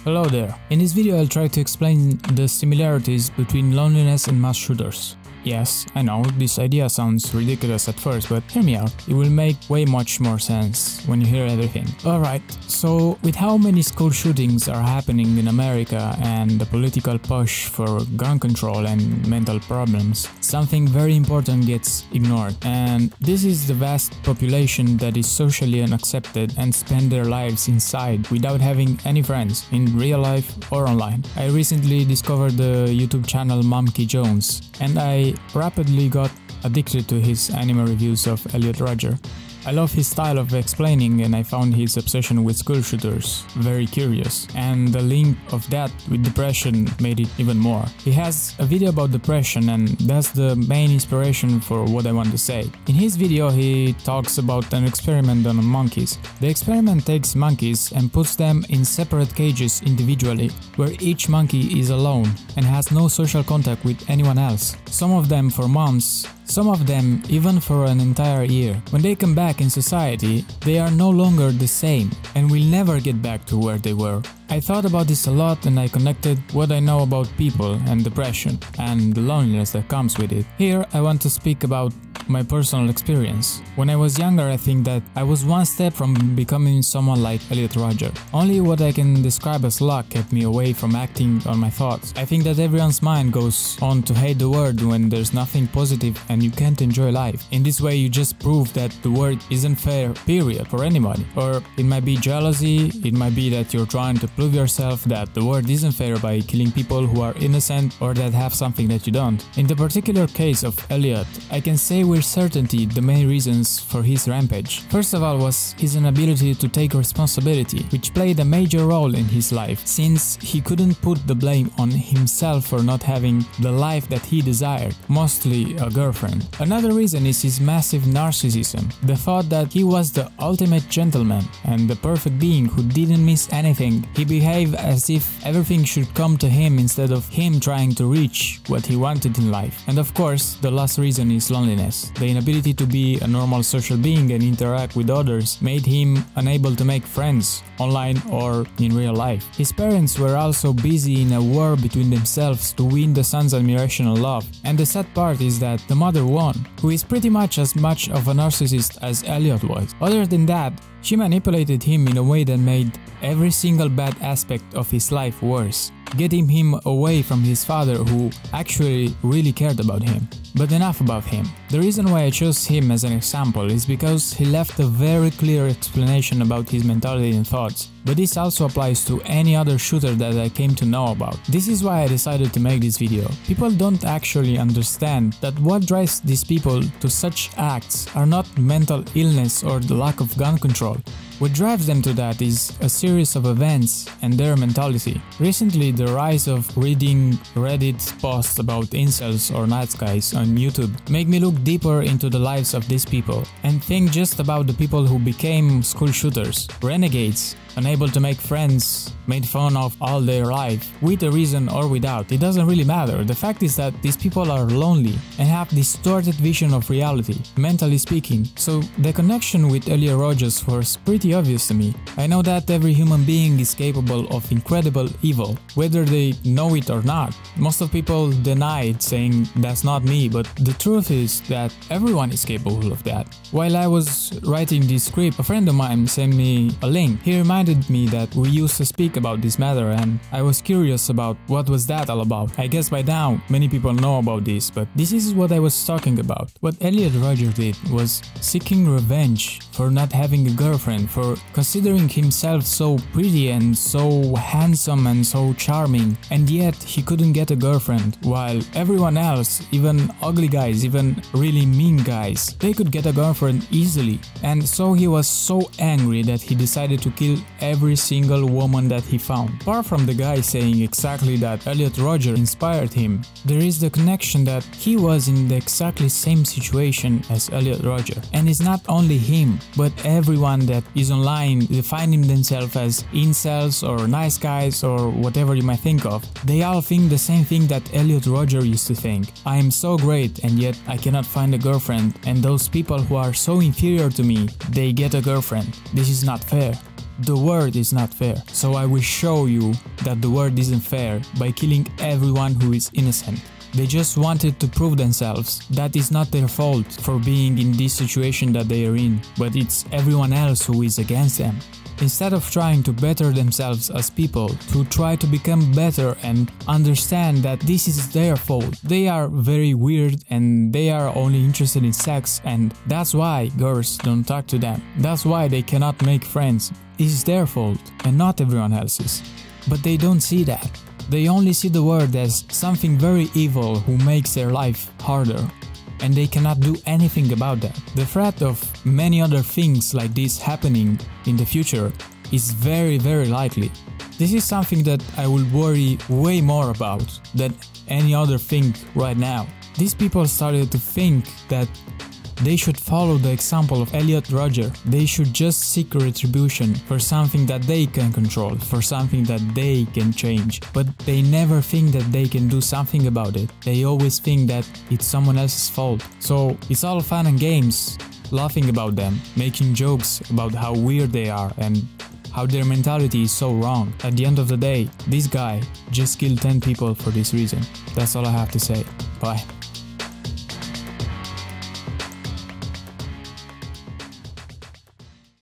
Hello there. In this video I'll try to explain the similarities between loneliness and mass shooters. Yes, I know, this idea sounds ridiculous at first, but hear me out. It will make way much more sense when you hear everything. Alright, so with how many school shootings are happening in America and the political push for gun control and mental problems, something very important gets ignored. And this is the vast population that is socially unaccepted and spend their lives inside without having any friends, in real life or online. I recently discovered the YouTube channel Monkey Jones, and I rapidly got addicted to his anime reviews of Elliot Rodger. I love his style of explaining, and I found his obsession with school shooters very curious, and the link of that with depression made it even more. He has a video about depression, and that's the main inspiration for what I want to say. In his video he talks about an experiment on monkeys. The experiment takes monkeys and puts them in separate cages individually, where each monkey is alone and has no social contact with anyone else. Some of them for months, some of them even for an entire year. When they come back in society, they are no longer the same and will never get back to where they were. I thought about this a lot, and I connected what I know about people and depression and the loneliness that comes with it. Here I want to speak about my personal experience. When I was younger, I think that I was one step from becoming someone like Elliot Rodger. Only what I can describe as luck kept me away from acting on my thoughts. I think that everyone's mind goes on to hate the world when there's nothing positive and you can't enjoy life. In this way you just prove that the world isn't fair, period, for anybody. Or it might be jealousy, it might be that you're trying to prove yourself that the world isn't fair by killing people who are innocent or that have something that you don't. In the particular case of Elliot, I can say with certainty the main reasons for his rampage. First of all was his inability to take responsibility, which played a major role in his life, since he couldn't put the blame on himself for not having the life that he desired, mostly a girlfriend. Another reason is his massive narcissism, the thought that he was the ultimate gentleman and the perfect being who didn't miss anything. He behaved as if everything should come to him instead of him trying to reach what he wanted in life. And of course, the last reason is loneliness. The inability to be a normal social being and interact with others made him unable to make friends, online or in real life. His parents were also busy in a war between themselves to win the son's admiration and love. And the sad part is that the mother won, who is pretty much as much of a narcissist as Elliot was. Other than that, she manipulated him in a way that made every single bad aspect of his life worse, getting him away from his father, who actually really cared about him. But enough about him. The reason why I chose him as an example is because he left a very clear explanation about his mentality and thoughts. But this also applies to any other shooter that I came to know about. This is why I decided to make this video. People don't actually understand that what drives these people to such acts are not mental illness or the lack of gun control. What drives them to that is a series of events and their mentality. Recently, the rise of reading Reddit posts about incels or nice guys on YouTube make me look deeper into the lives of these people and think just about the people who became school shooters, renegades, unable to make friends, made fun of all their life, with a reason or without. It doesn't really matter. The fact is that these people are lonely and have distorted vision of reality, mentally speaking. So the connection with Elliot Rodger was pretty obvious to me. I know that every human being is capable of incredible evil, whether they know it or not. Most of people deny it, saying that's not me, but the truth is that everyone is capable of that. While I was writing this script, a friend of mine sent me a link. He reminded me that we used to speak about this matter, and I was curious about what was that all about. I guess by now many people know about this, but this is what I was talking about. What Elliot Rodger did was seeking revenge for not having a girlfriend, for considering himself so pretty and so handsome and so charming, and yet he couldn't get a girlfriend, while everyone else, even ugly guys, even really mean guys, they could get a girlfriend easily. And so he was so angry that he decided to kill every single woman that he found. Apart from the guy saying exactly that Elliot Rodger inspired him, there is the connection that he was in the exactly same situation as Elliot Rodger. And it's not only him, but everyone that is online defining themselves as incels or nice guys or whatever you might think of. They all think the same thing that Elliot Rodger used to think. I am so great and yet I cannot find a girlfriend, and those people who are so inferior to me, they get a girlfriend. This is not fair. the world is not fair. So I will show you that the world isn't fair by killing everyone who is innocent. They just wanted to prove themselves that it's not their fault for being in this situation that they are in, but it's everyone else who is against them. Instead of trying to better themselves as people, to try to become better and understand that this is their fault. They are very weird and they are only interested in sex, and that's why girls don't talk to them. That's why they cannot make friends. It's their fault and not everyone else's. But they don't see that. They only see the world as something very evil who makes their life harder. And they cannot do anything about that. The threat of many other things like this happening in the future is very likely. This is something that I will worry way more about than any other thing right now. These people started to think that they should follow the example of Elliot Rodger. They should just seek retribution for something that they can control, for something that they can change. But they never think that they can do something about it. They always think that it's someone else's fault. So it's all fun and games, laughing about them, making jokes about how weird they are and how their mentality is so wrong. At the end of the day, this guy just killed 10 people for this reason. That's all I have to say. Bye.